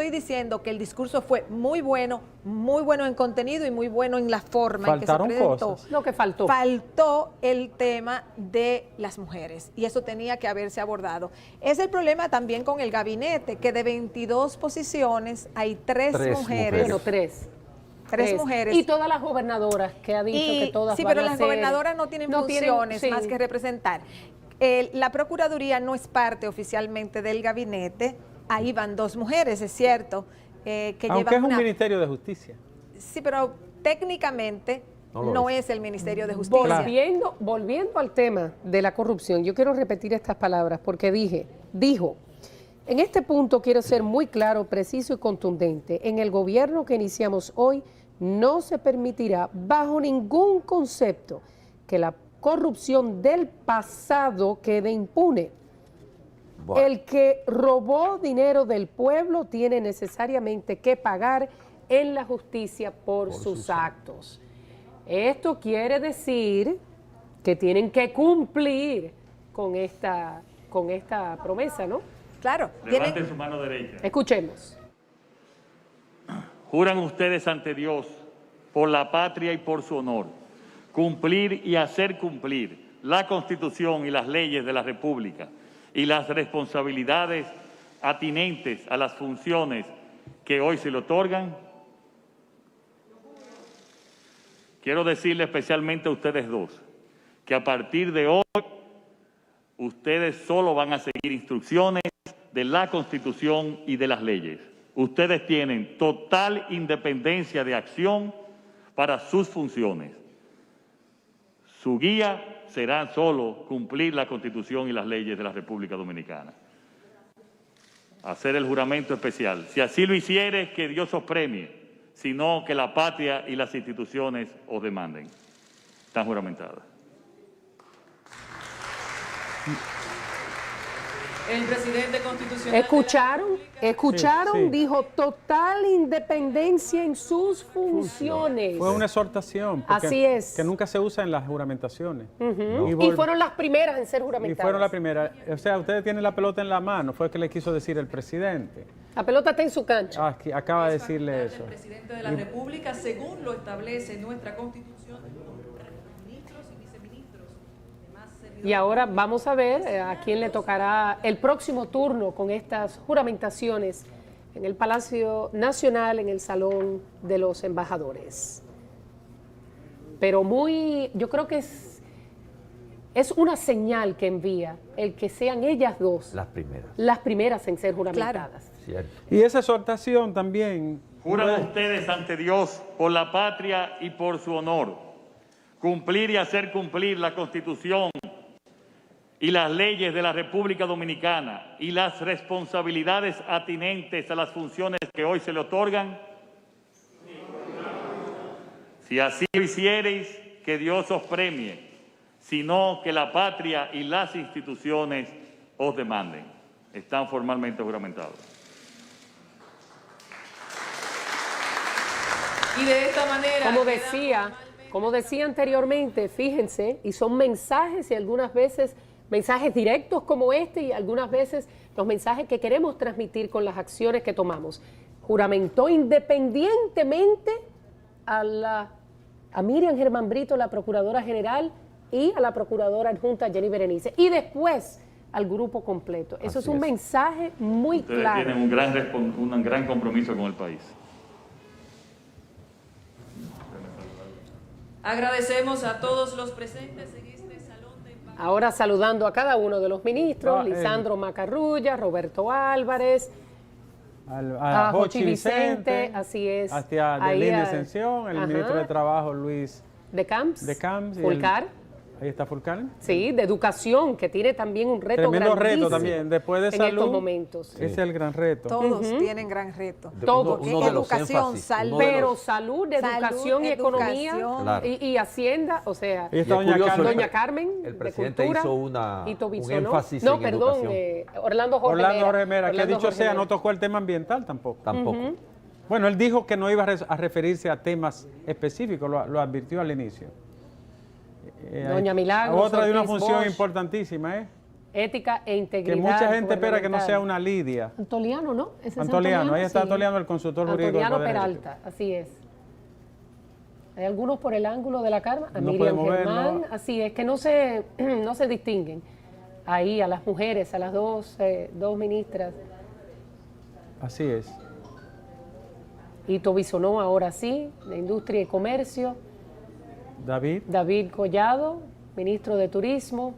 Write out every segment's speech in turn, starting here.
estoy diciendo que el discurso fue muy bueno en contenido y muy bueno en la forma Faltaron en que se presentó. cosas. Lo que faltó. Faltó el tema de las mujeres y eso tenía que haberse abordado. Es el problema también con el gabinete, que de 22 posiciones hay tres mujeres. Bueno, tres mujeres. Y todas las gobernadoras que ha dicho que todas sí, van pero a las ser- gobernadoras no tienen funciones sí. más que representar. La Procuraduría no es parte oficialmente del gabinete. Ahí van dos mujeres, es cierto. Que Aunque llevan es un ministerio de justicia. Sí, pero técnicamente No no es. es el Ministerio de Justicia. Volviendo al tema de la corrupción, yo quiero repetir estas palabras porque dijo, en este punto quiero ser muy claro, preciso y contundente. En el gobierno que iniciamos hoy no se permitirá bajo ningún concepto que la corrupción del pasado quede impune. Bueno. El que robó dinero del pueblo tiene necesariamente que pagar en la justicia por sus actos. Esto quiere decir que tienen que cumplir con esta promesa, ¿no? Claro. Levanten su mano derecha. Escuchemos. Juran ustedes ante Dios, por la patria y por su honor, cumplir y hacer cumplir la Constitución y las leyes de la República y las responsabilidades atinentes a las funciones que hoy se le otorgan. Quiero decirle especialmente a ustedes dos que a partir de hoy ustedes solo van a seguir instrucciones de la Constitución y de las leyes. Ustedes tienen total independencia de acción para sus funciones. Su guía será solo cumplir la Constitución y las leyes de la República Dominicana. Hacer el juramento especial. Si así lo hicieres, que Dios os premie, sino que la patria y las instituciones os demanden. Están juramentadas. El presidente constitucional. ¿Escucharon? Sí. Dijo total independencia en sus funciones. Fue una exhortación. Porque Así es. Que nunca se usa en las juramentaciones. Y fueron las primeras en ser Y juramentadas. fueron la primera. O sea, ustedes tienen la pelota en la mano, fue lo que le quiso decir el presidente. La pelota está en su cancha. Aquí, acaba de decirle eso. El presidente de la República, según lo establece nuestra Constitución, nombrar ministros y viceministros. Demás servidores. Y ahora vamos a ver a quién le tocará el próximo turno con estas juramentaciones en el Palacio Nacional, en el Salón de los Embajadores. Pero yo creo que es una señal que envía el que sean ellas dos Las primeras. las primeras en ser juramentadas. Cierto. Y esa exhortación también. Juran ustedes ante Dios, por la patria y por su honor, cumplir y hacer cumplir la Constitución y las leyes de la República Dominicana y las responsabilidades atinentes a las funciones que hoy se le otorgan. Si así lo hiciereis, que Dios os premie, sino que la patria y las instituciones os demanden. Están formalmente juramentados. Y de esta manera. Como decía anteriormente, fíjense, y son mensajes y algunas veces mensajes directos como este y algunas veces los mensajes que queremos transmitir con las acciones que tomamos. Juramentó independientemente a Miriam Germán Brito, la Procuradora General, y a la Procuradora Adjunta Jenny Berenice, y después al grupo completo. Eso es un mensaje muy Ustedes claro. tienen un gran compromiso con el país. Agradecemos a todos los presentes en este salón de embajadores. Ahora saludando a cada uno de los ministros, Ah, Lisandro Macarrulla, Roberto Álvarez, A Jochi Vicente, así es. Hacia Ahí Delín de a- Ascensión, el Ajá. ministro de Trabajo, Luis de Camps, y Fulcar, ahí está Fulcar. sí, de educación, que tiene también un reto Tremendo grandísimo reto también. Después de en salud, estos momentos. ese es el gran reto. Todos tienen gran reto. Todos. Porque Uno de los educación, énfasis, salud, Pero salud, educación y economía educación. Claro. y Hacienda, o sea, Ahí está Y es doña curioso, Carmen. Doña Carmen, el de presidente Cultura, hizo y Tobizó, un énfasis no, en perdón, educación. Orlando Jorge Orlando Jorge Mera, que Orlando dicho Jorge sea, Mera. no tocó el tema ambiental tampoco. Tampoco. Bueno, él dijo que no iba a referirse a temas específicos, lo advirtió al inicio. Doña Milagros Otra de una Ortiz función Bosch. importantísima, Ética e Que integridad. mucha gente espera que no gubernamental. sea una Lidia. Antoliano, ¿no? Ese es Antoliano, ahí está sí. Antoliano, el consultor jurídico del Antoliano Poder Ejecutivo. Peralta, así es. Hay algunos por el ángulo de la cámara, a No Miriam podemos Germán, verlo. así es, que no se distinguen ahí a las mujeres, a las dos ministras. Así es. Ito Bisonó, ahora sí, de Industria y Comercio. David. David Collado, ministro de Turismo.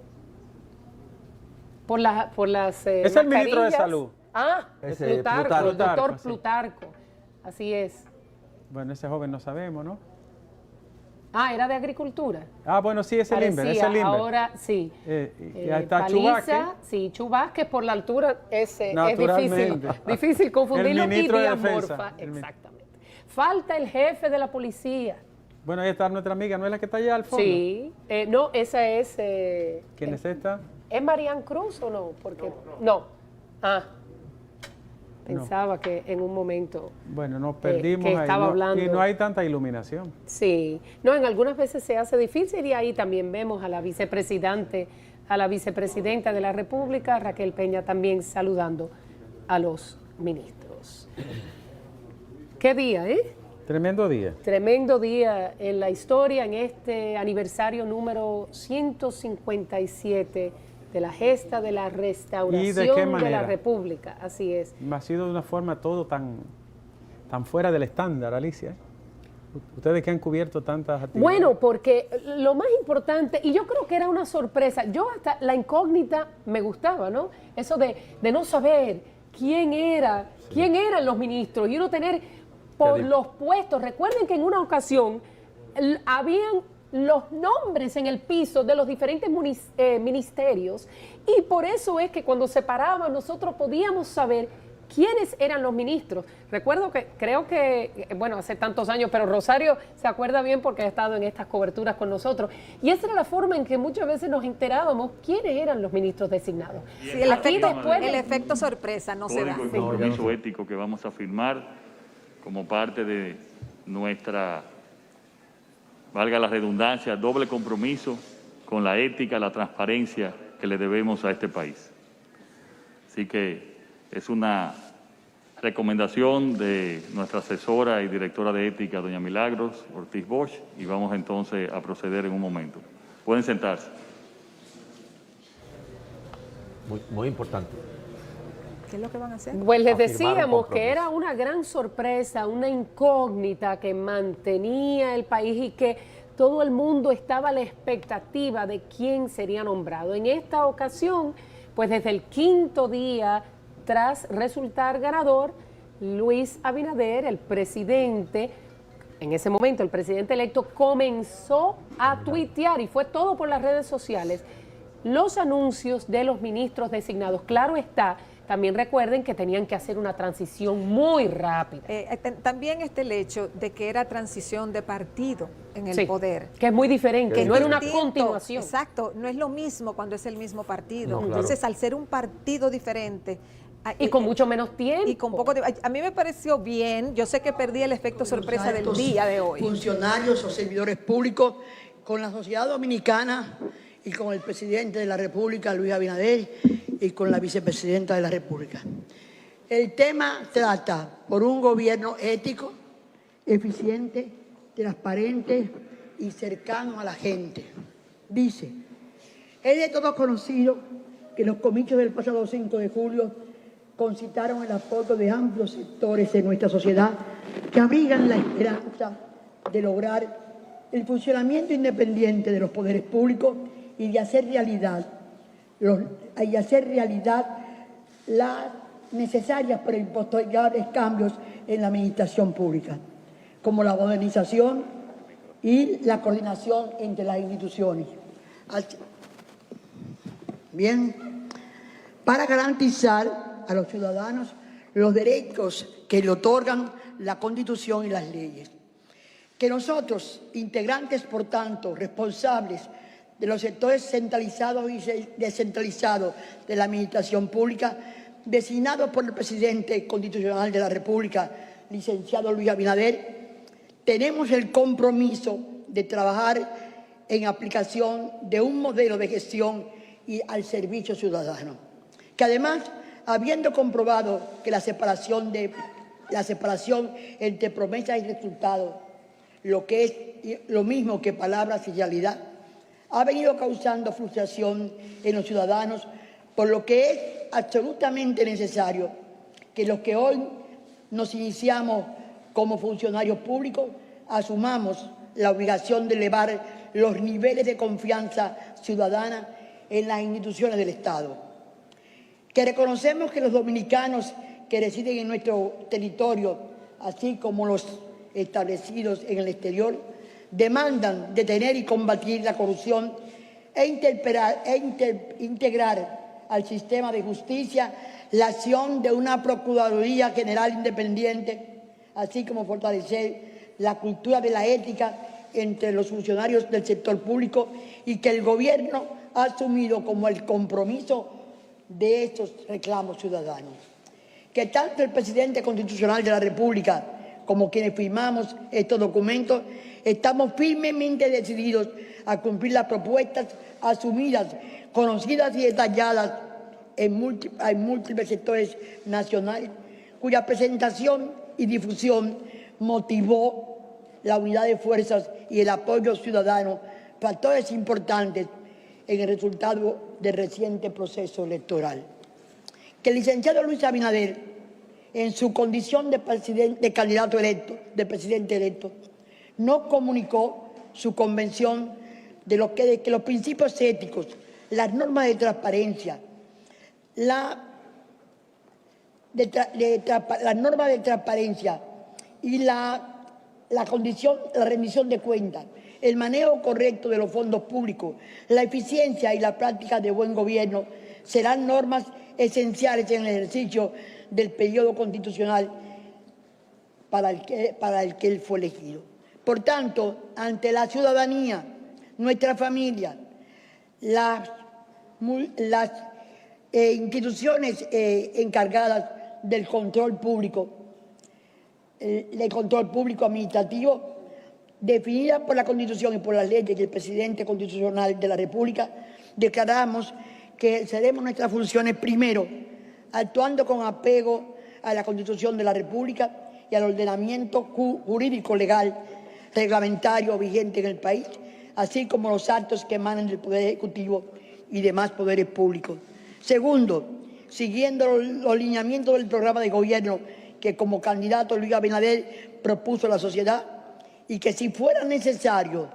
Por las Es el ministro de mascarillas. Salud. Ah, Ese Plutarco, el doctor sí. Plutarco. Así es. Bueno, ese joven no sabemos, ¿no? Ah, era de Agricultura. Ah, bueno, sí, es el INVER, es Parecía, el INVER. ahora sí. Y ahí está Paliza, Chubaque. sí, Chubasque por la altura es difícil, Naturalmente. difícil confundirlo. El ministro y de Díaz Defensa. Morfa, exactamente. Falta el jefe de la policía. Bueno, ahí está nuestra amiga, ¿no es la que está allá al fondo? Sí, no, esa es... ¿Quién es esta? ¿Es Marian Cruz o no? Porque no. Ah. Pensaba que en un momento... Bueno, nos perdimos que ahí. estaba hablando. Y no hay tanta iluminación. Sí. No, en algunas veces se hace difícil y ahí también vemos a la vicepresidenta de la República, Raquel Peña, también saludando a los ministros. ¿Qué día, Tremendo día. Tremendo día en la historia, en este aniversario número 157 de la gesta de la restauración ¿Y de qué de manera? la República. Así es. Ha sido de una forma todo tan fuera del estándar, Alicia. Ustedes que han cubierto tantas actividades. Bueno, porque lo más importante, y yo creo que era una sorpresa, yo hasta la incógnita me gustaba, ¿no? Eso de no saber quién eran los ministros y uno tener por los puestos. Recuerden que en una ocasión habían los nombres en el piso de los diferentes ministerios y por eso es que cuando se paraban nosotros podíamos saber quiénes eran los ministros. Recuerdo que, creo que, bueno, hace tantos años, pero Rosario se acuerda bien porque ha estado en estas coberturas con nosotros. Y esa era la forma en que muchas veces nos enterábamos quiénes eran los ministros designados. Sí, el Aquí efecto, después de- el efecto sorpresa no se da. Código y compromiso ético que vamos a firmar como parte de nuestra, valga la redundancia, doble compromiso con la ética, la transparencia que le debemos a este país. Así que es una recomendación de nuestra asesora y directora de ética, doña Milagros Ortiz Bosch, y vamos entonces a proceder en un momento. Pueden sentarse. Muy importante. ¿Qué es lo que van a hacer? Pues les Afirmar un decíamos que compromiso. era una gran sorpresa, una incógnita que mantenía el país y que todo el mundo estaba a la expectativa de quién sería nombrado. En esta ocasión, pues desde el quinto día tras resultar ganador, Luis Abinader, el presidente, en ese momento el presidente electo, comenzó a tuitear, y fue todo por las redes sociales, los anuncios de los ministros designados. Claro está, también recuerden que tenían que hacer una transición muy rápida. También está el hecho de que era transición de partido en el Sí, poder. que es muy diferente, Que no es era una distinto. continuación. Exacto, no es lo mismo cuando es el mismo partido. No, claro. Entonces, al ser un partido diferente... Y con mucho menos tiempo. Y con poco a mí me pareció bien, yo sé que perdí el efecto sorpresa del altos día de hoy. Funcionarios o servidores públicos con la sociedad dominicana y con el presidente de la República, Luis Abinader, y con la vicepresidenta de la República. El tema trata por un gobierno ético, eficiente, transparente y cercano a la gente. Dice, es de todo conocido que los comicios del pasado 5 de julio concitaron el apoyo de amplios sectores de nuestra sociedad que abrigan la esperanza de lograr el funcionamiento independiente de los poderes públicos y de hacer realidad las necesarias pero impostergables cambios en la administración pública, como la modernización y la coordinación entre las instituciones. Bien, para garantizar a los ciudadanos los derechos que le otorgan la Constitución y las leyes. Que nosotros, integrantes, por tanto, responsables de los sectores centralizados y descentralizados de la administración pública, designados por el presidente constitucional de la República, licenciado Luis Abinader, tenemos el compromiso de trabajar en aplicación de un modelo de gestión y al servicio ciudadano. Que además, habiendo comprobado que la separación entre promesas y resultados, lo que es lo mismo que palabras y realidad, ha venido causando frustración en los ciudadanos, por lo que es absolutamente necesario que los que hoy nos iniciamos como funcionarios públicos asumamos la obligación de elevar los niveles de confianza ciudadana en las instituciones del Estado. Que reconocemos que los dominicanos que residen en nuestro territorio, así como los establecidos en el exterior, demandan detener y combatir la corrupción e integrar al sistema de justicia la acción de una Procuraduría General independiente, así como fortalecer la cultura de la ética entre los funcionarios del sector público y que el Gobierno ha asumido como el compromiso de estos reclamos ciudadanos. Que tanto el presidente constitucional de la República como quienes firmamos estos documentos estamos firmemente decididos a cumplir las propuestas asumidas, conocidas y detalladas en múltiples sectores nacionales, cuya presentación y difusión motivó la unidad de fuerzas y el apoyo ciudadano, factores importantes en el resultado del reciente proceso electoral. Que el licenciado Luis Abinader, en su condición de candidato electo, de presidente electo, no comunicó su convención de que los principios éticos, las normas de transparencia, las normas de transparencia y la rendición de cuentas, el manejo correcto de los fondos públicos, la eficiencia y la práctica de buen gobierno serán normas esenciales en el ejercicio del periodo constitucional para el que él fue elegido. Por tanto, ante la ciudadanía, nuestra familia, las instituciones encargadas del control público administrativo, definidas por la Constitución y por las leyes del presidente constitucional de la República, declaramos que seremos nuestras funciones primero, actuando con apego a la Constitución de la República y al ordenamiento jurídico legal reglamentario vigente en el país, así como los actos que emanan del Poder Ejecutivo y demás poderes públicos. Segundo, siguiendo los lineamientos del programa de gobierno que como candidato Luis Abinader propuso a la sociedad, y que si fuera necesario,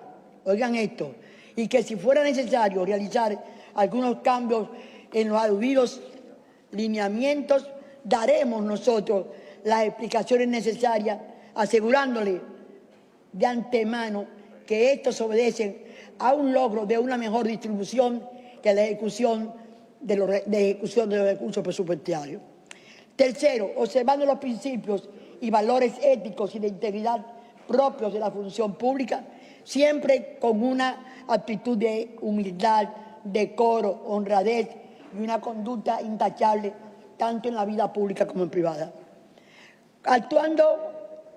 oigan esto, y que si fuera necesario realizar algunos cambios en los aludidos lineamientos, daremos nosotros las explicaciones necesarias, asegurándole de antemano que estos obedecen a un logro de una mejor distribución que la ejecución de los recursos presupuestarios. Tercero, observando los principios y valores éticos y de integridad propios de la función pública, siempre con una actitud de humildad, decoro, honradez y una conducta intachable tanto en la vida pública como en privada. Actuando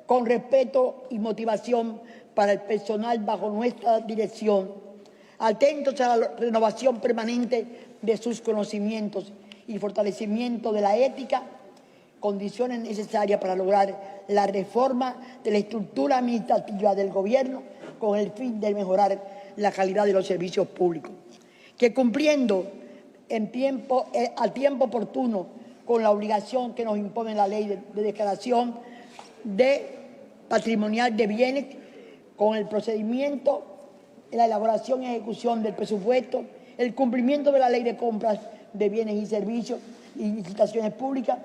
con respeto y motivación para el personal bajo nuestra dirección, atentos a la renovación permanente de sus conocimientos y fortalecimiento de la ética, condiciones necesarias para lograr la reforma de la estructura administrativa del Gobierno con el fin de mejorar la calidad de los servicios públicos. Que cumpliendo a tiempo oportuno con la obligación que nos impone la ley de declaración patrimonial de bienes, con el procedimiento, la elaboración y ejecución del presupuesto, el cumplimiento de la ley de compras de bienes y servicios y licitaciones públicas,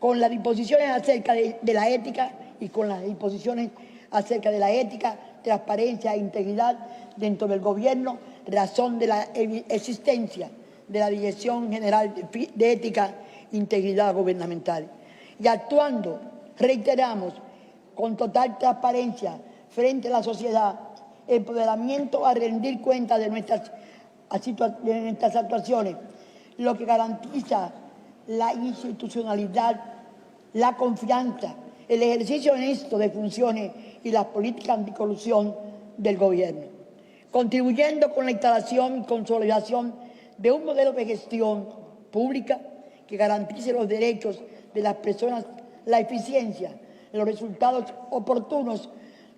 con las disposiciones acerca de la ética y con las disposiciones acerca de la ética, transparencia e integridad dentro del Gobierno, razón de la existencia de la Dirección General de Ética e Integridad Gubernamental. Y actuando, reiteramos, con total transparencia frente a la sociedad, empoderamiento a rendir cuenta de nuestras actuaciones, lo que garantiza la institucionalidad, la confianza, el ejercicio honesto de funciones y las políticas anticorrupción del Gobierno, contribuyendo con la instalación y consolidación de un modelo de gestión pública que garantice los derechos de las personas, la eficiencia, los resultados oportunos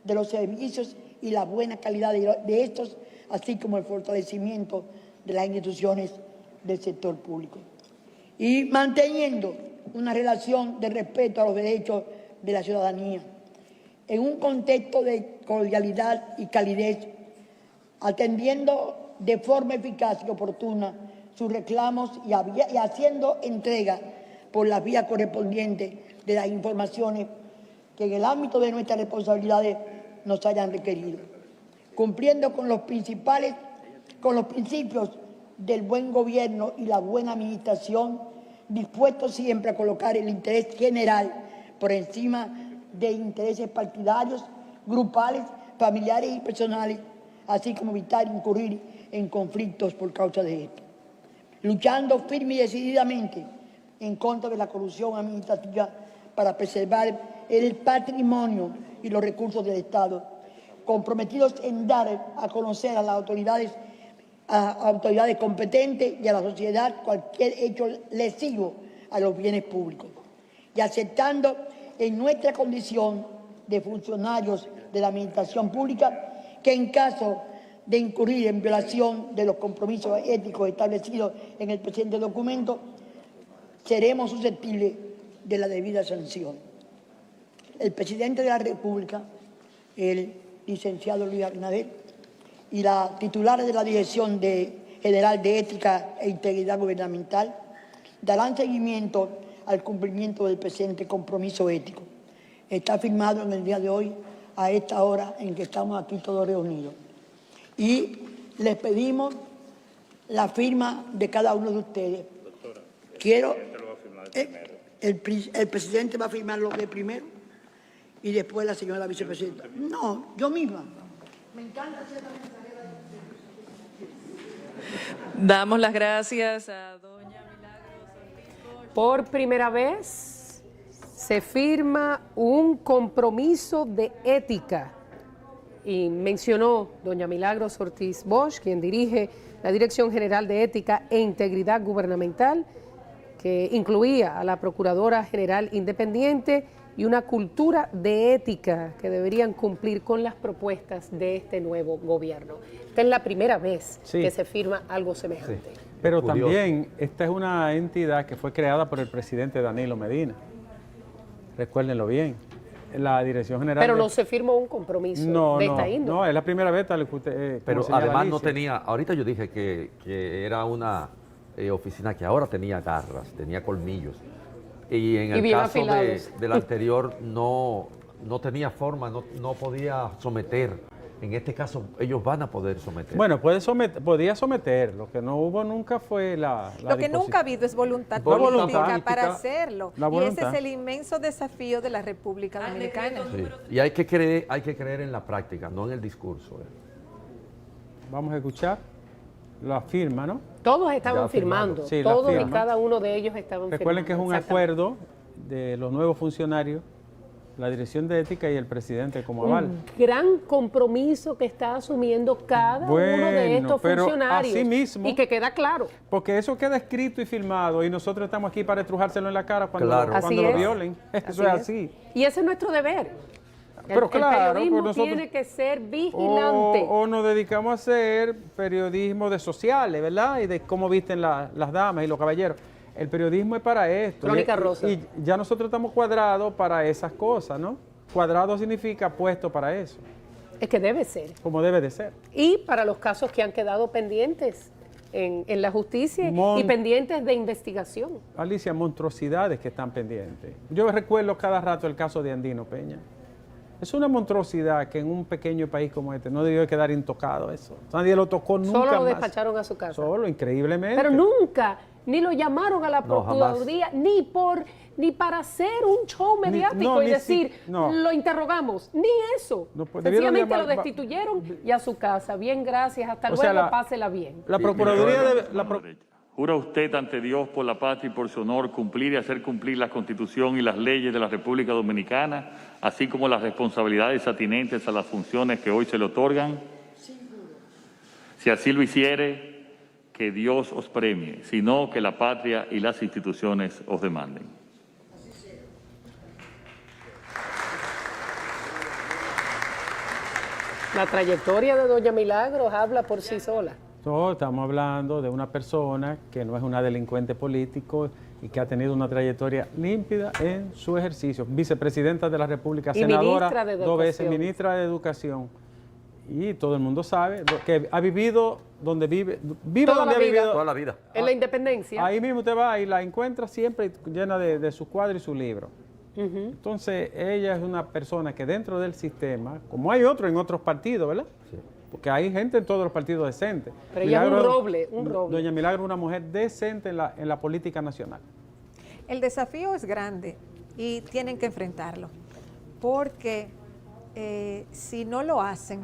de los servicios y la buena calidad de estos, así como el fortalecimiento de las instituciones del sector público. Y manteniendo una relación de respeto a los derechos de la ciudadanía, en un contexto de cordialidad y calidez, atendiendo de forma eficaz y oportuna sus reclamos y haciendo entrega por las vías correspondientes de las informaciones que en el ámbito de nuestras responsabilidades nos hayan requerido, cumpliendo con los principios del buen gobierno y la buena administración, dispuestos siempre a colocar el interés general por encima de intereses partidarios, grupales, familiares y personales, así como evitar incurrir en conflictos por causa de esto. Luchando firme y decididamente en contra de la corrupción administrativa para preservar el patrimonio y los recursos del Estado, comprometidos en dar a conocer a las autoridades competentes y a la sociedad cualquier hecho lesivo a los bienes públicos, y aceptando en nuestra condición de funcionarios de la administración pública que en caso de incurrir en violación de los compromisos éticos establecidos en el presente documento, seremos susceptibles de la debida sanción. El presidente de la República, el licenciado Luis Abinader, y la titular de la Dirección General de Ética e Integridad Gubernamental darán seguimiento al cumplimiento del presente compromiso ético. Está firmado en el día de hoy, a esta hora en que estamos aquí todos reunidos. Y les pedimos la firma de cada uno de ustedes. Doctora, el presidente va a firmar lo de primero y después la señora vicepresidenta. No, yo misma. Me encanta ser la mensajera. Damos las gracias a doña Milagros Ortiz Bosch. Por primera vez se firma un compromiso de ética y mencionó doña Milagros Ortiz Bosch, quien dirige la Dirección General de Ética e Integridad Gubernamental, que incluía a la Procuradora General Independiente y una cultura de ética que deberían cumplir con las propuestas de este nuevo gobierno. Esta es la primera vez que se firma algo semejante. Sí. Pero Curioso. también esta es una entidad que fue creada por el presidente Danilo Medina. Recuérdenlo bien. La Dirección General... Pero no se firmó un compromiso de esta índole. No, es la primera vez tal que usted... Pero como señala además no Alicia. tenía, ahorita yo dije que era una oficina que ahora tenía garras, tenía colmillos. Y en el bien caso afilados. del anterior no tenía forma, no podía someter. En este caso ellos van a poder someter. Bueno, podía someter, lo que no hubo nunca fue la Lo que disposición. nunca ha habido es voluntad Voluntad política política, para hacerlo. la Y ese voluntad. es el inmenso desafío de la República Dominicana. Sí. Y hay que creer en la práctica, no en el discurso. Vamos a escuchar la firma, ¿no? Todos estaban Ya firmado. firmando, Sí, la todos y firma. cada uno de ellos estaban Recuerden que es firmando. un Exactamente. acuerdo de los nuevos funcionarios, la Dirección de Ética y el presidente como aval. Un gran compromiso que está asumiendo cada uno de Bueno, estos pero funcionarios. así mismo- Y que queda claro. Porque eso queda escrito y firmado y nosotros estamos aquí para estrujárselo en la cara cuando, Claro. cuando Así lo es. violen. Eso es así. Y ese es nuestro deber. Pero claro, el periodismo pues nosotros- tiene que ser vigilante. O nos dedicamos a hacer periodismo de sociales, ¿verdad? Y de cómo visten las damas y los caballeros. El periodismo es para esto. Crónica Rosa. Y ya nosotros estamos cuadrados para esas cosas, ¿no? Cuadrado significa puesto para eso, Es que debe ser. como debe de ser. Y para los casos que han quedado pendientes en la justicia y pendientes de investigación. Alicia, monstruosidades que están pendientes. Yo recuerdo cada rato el caso de Andino Peña. Es una monstruosidad que en un pequeño país como este no debió quedar intocado eso. Nadie lo tocó nunca Solo lo más. despacharon a su casa. Solo, increíblemente. Pero nunca, ni lo llamaron a la No, Procuraduría, ni para hacer un show Ni- mediático no, y ni decir, si- no. lo interrogamos. Ni eso. No, pues, debieron Sencillamente lo llamar- destituyeron y a su casa. Bien, gracias. Hasta O luego, sea, pásela bien. La Procuraduría debe... ¿Jura usted ante Dios, por la patria y por su honor, cumplir y hacer cumplir la Constitución y las leyes de la República Dominicana, así como las responsabilidades atinentes a las funciones que hoy se le otorgan? Si así lo hiciere, que Dios os premie, sino que la patria y las instituciones os demanden. La trayectoria de doña Milagros habla por sí sola. Estamos hablando de una persona que no es una delincuente político y que ha tenido una trayectoria límpida en su ejercicio. Vicepresidenta de la República, Y senadora, ministra de 2 veces Educación. ministra de Educación. Y todo el mundo sabe que ha vivido donde vive Toda donde la ha vida. vivido. Toda la vida. En la independencia. Ahí mismo usted va y la encuentra siempre llena de sus cuadros y su libro. Entonces, ella es una persona que dentro del sistema, como hay otro en otros partidos, ¿verdad? Sí. Porque hay gente en todos los partidos decentes. Pero ella es un roble, un roble. Doña Milagro es una mujer decente en la política nacional. El desafío es grande y tienen que enfrentarlo, porque si no lo hacen,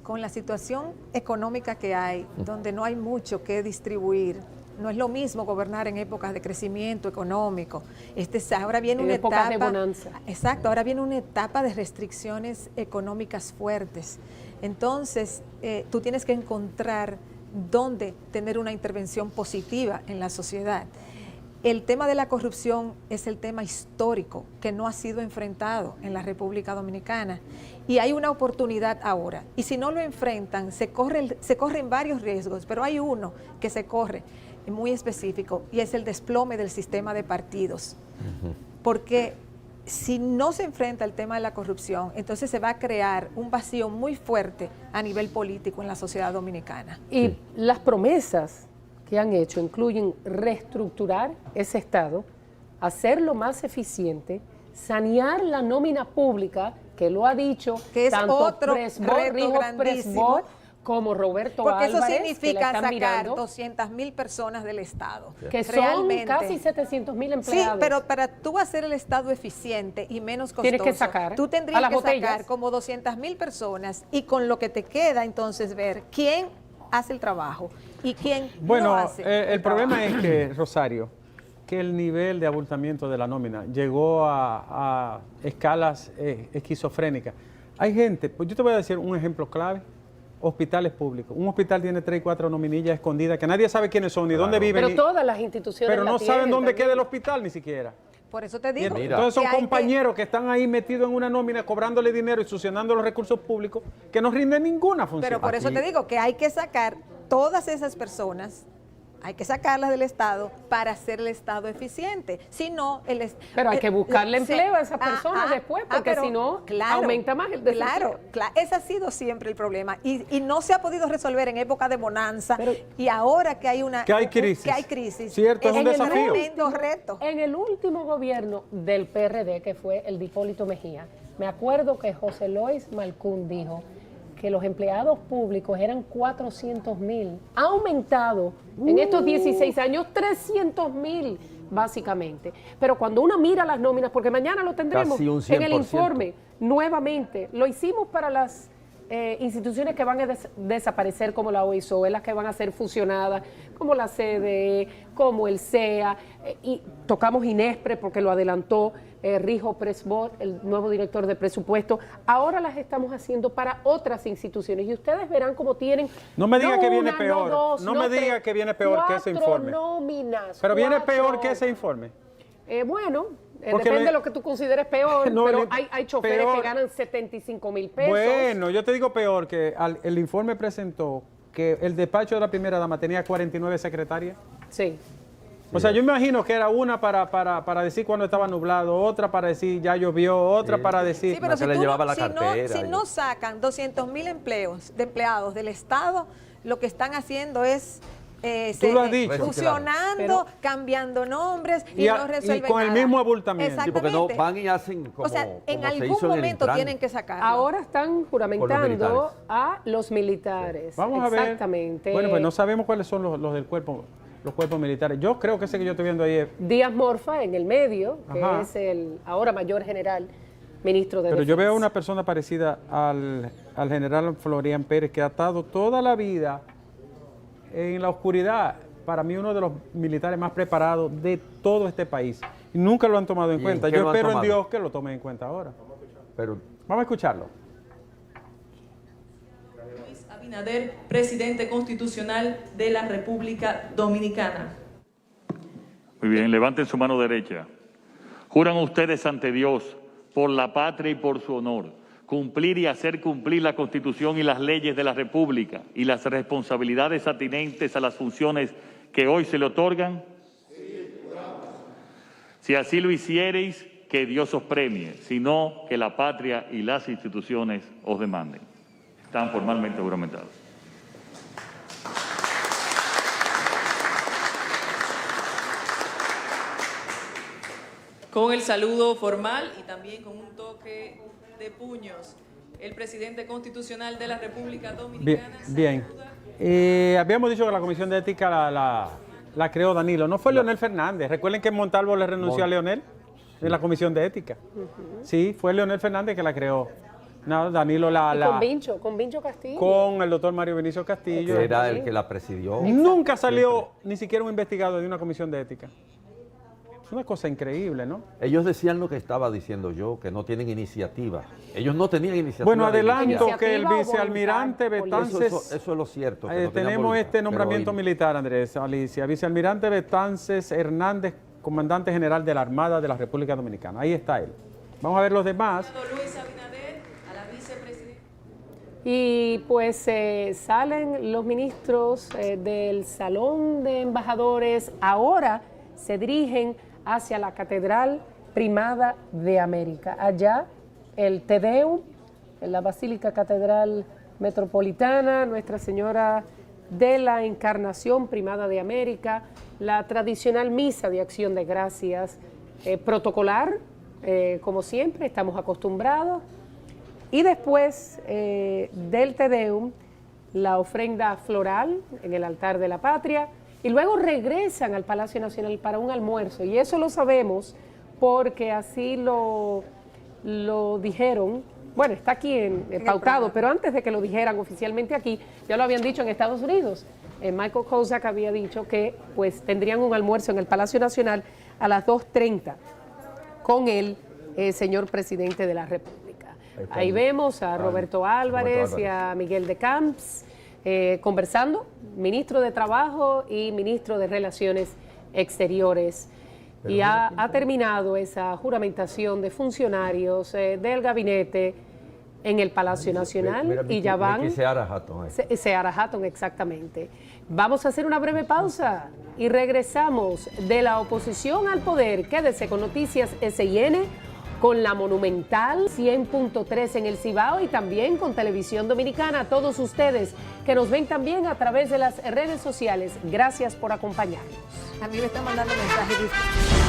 con la situación económica que hay, donde no hay mucho que distribuir, no es lo mismo gobernar en épocas de crecimiento económico. Ahora viene En una épocas etapa de bonanza. Exacto, ahora viene una etapa de restricciones económicas fuertes. Entonces, tú tienes que encontrar dónde tener una intervención positiva en la sociedad. El tema de la corrupción es el tema histórico que no ha sido enfrentado en la República Dominicana y hay una oportunidad ahora. Y si no lo enfrentan, se corren varios riesgos, pero hay uno que se corre muy específico y es el desplome del sistema de partidos. Porque si no se enfrenta el tema de la corrupción, entonces se va a crear un vacío muy fuerte a nivel político en la sociedad dominicana. Y las promesas que han hecho incluyen reestructurar ese Estado, hacerlo más eficiente, sanear la nómina pública, que lo ha dicho Que es tanto otro Presbot, reto Rijo grandísimo. Presbot, como Roberto Porque eso Álvarez, significa que la están sacar mirando, 200,000 personas del Estado. que son Realmente. casi 700,000 Sí, empleados. pero para tú hacer el Estado eficiente y menos costoso, Tienes que sacar tú a tendrías las que botellas. sacar como 200,000 personas y con lo que te queda entonces ver quién hace el trabajo y quién Bueno, no hace el problema es que, Rosario, que el nivel de abultamiento de la nómina llegó a escalas esquizofrénicas. Hay gente, pues yo te voy a decir un ejemplo clave. Hospitales públicos. Un hospital tiene 3 y 4 nominillas escondidas que nadie sabe quiénes son ni dónde viven. Pero todas las instituciones pero la no saben tienen dónde también. queda el hospital ni siquiera. Por eso te Y digo. Mira. entonces que son hay compañeros que están ahí metidos en una nómina cobrándole dinero y succionando los recursos públicos que no rinden ninguna función. Pero por eso Aquí- te digo que hay que sacar todas esas personas, hay que sacarlas del Estado para hacer el Estado eficiente. Si no, Pero hay que buscarle empleo a esas personas después, porque pero si no, aumenta más el desempleo. Claro, ese ha sido siempre el problema. Y no se ha podido resolver en época de bonanza. Pero- y ahora que hay una Que hay crisis. Cierto, es un un desafío. tremendo reto. En el último gobierno del PRD, que fue el de Hipólito Mejía, me acuerdo que José Lois Malcún dijo que los empleados públicos eran 400,000. Ha aumentado en estos 16 años 300,000, básicamente. Pero cuando uno mira las nóminas, porque mañana lo tendremos Casi un en el 100%. informe, nuevamente, lo hicimos para las instituciones que van a desaparecer, como la OISOE, las que van a ser fusionadas, como la CDE, como el CEA, y tocamos INESPRE porque lo adelantó Rijo Presbot, el nuevo director de presupuesto. Ahora las estamos haciendo para otras instituciones y ustedes verán cómo tienen. No me diga que viene una, peor. dos, No me diga tres, que viene peor que ese 4 informe. nóminas, Pero viene 4. peor que ese informe. Bueno, Porque depende me- de lo que tú consideres peor, No, pero el- hay choferes peor. que ganan 75,000 pesos. Bueno, yo te digo peor que el informe presentó que el despacho de la primera dama tenía 49 secretarias. Sí. O sea, yo imagino que era una para decir cuando estaba nublado, otra para decir ya llovió, otra para decir... Sí, pero se si, le tú llevaba no, la si cartera si y- no sacan 200,000 empleados del Estado, lo que están haciendo es Tú lo has dicho. fusionando, Pero- cambiando nombres y, Y no resuelven con el nada. mismo abultamiento. Sí, porque no Exactamente. van y hacen como, O sea, en como se algún hizo en el momento Intran. tienen que sacarlo. Ahora están juramentando militares. a los militares. Vamos a ver. Exactamente. Bueno, pues no sabemos cuáles son los del cuerpo, los cuerpos militares. Yo creo que ese que yo estoy viendo ahí es... Díaz Morfa en el medio, que Ajá. es el ahora mayor general, ministro de Pero Defensa. yo veo una persona parecida al general Florian Pérez, que ha estado toda la vida en la oscuridad. Para mí, uno de los militares más preparados de todo este país. Y nunca lo han tomado en ¿Y cuenta. en qué Yo lo han espero en tomado? Dios que lo tomen en cuenta ahora. Pero Vamos a escucharlo. Luis Abinader, presidente constitucional de la República Dominicana. Muy bien, levanten su mano derecha. Juran ustedes ante Dios, por la patria y por su honor, cumplir y hacer cumplir la Constitución y las leyes de la República y las responsabilidades atinentes a las funciones que hoy se le otorgan. Si así lo hiciereis, que Dios os premie, sino que la patria y las instituciones os demanden. Están formalmente juramentados. Con el saludo formal y también con un toque de puños, el presidente constitucional de la República Dominicana. Bien. Habíamos dicho que la Comisión de Ética la creó Danilo. No fue Leonel Fernández. Recuerden que Montalvo le renunció a Leonel en la Comisión de Ética. Sí, fue Leonel Fernández que la creó. No, Danilo con Vincho Castillo. Con el doctor Mario Benicio Castillo. Que era el que la presidió. Nunca salió ni siquiera un investigado de una Comisión de Ética. Es una cosa increíble, ¿no? Ellos decían lo que estaba diciendo yo, que no tienen iniciativa. Ellos no tenían iniciativa. Bueno, adelanto Iniciativa que el o vicealmirante voluntad Betances... Eso es lo cierto. que no tenían tenemos voluntad, este pero nombramiento hoy- militar, Andrés, Alicia. Vicealmirante Betances Hernández, comandante general de la Armada de la República Dominicana. Ahí está él. Vamos a ver los demás. Luis Abinader, a la vicepresidenta. Y pues salen los ministros del Salón de Embajadores, ahora se dirigen hacia la Catedral Primada de América. Allá el Te Deum, en la Basílica Catedral Metropolitana, Nuestra Señora de la Encarnación Primada de América, la tradicional misa de acción de gracias protocolar, como siempre, estamos acostumbrados. Y después del Te Deum, la ofrenda floral en el altar de la patria, y luego regresan al Palacio Nacional para un almuerzo. Y eso lo sabemos porque así lo dijeron, bueno, está aquí pautado, pero antes de que lo dijeran oficialmente aquí, ya lo habían dicho en Estados Unidos. Michael Kozak había dicho que pues tendrían un almuerzo en el Palacio Nacional a las 2:30 con el señor presidente de la República. Ahí vemos a Roberto Álvarez y a Miguel de Camps conversando, ministro de Trabajo y ministro de Relaciones Exteriores. Y ha terminado esa juramentación de funcionarios del gabinete en el Palacio Nacional y ya van... Seara Hatton. Seara Hatton, exactamente. Vamos a hacer una breve pausa y regresamos de la oposición al poder. Quédese con Noticias SIN, con la Monumental 100.3 en el Cibao y también con Televisión Dominicana. A todos ustedes que nos ven también a través de las redes sociales, gracias por acompañarnos. A mí me están mandando mensajes.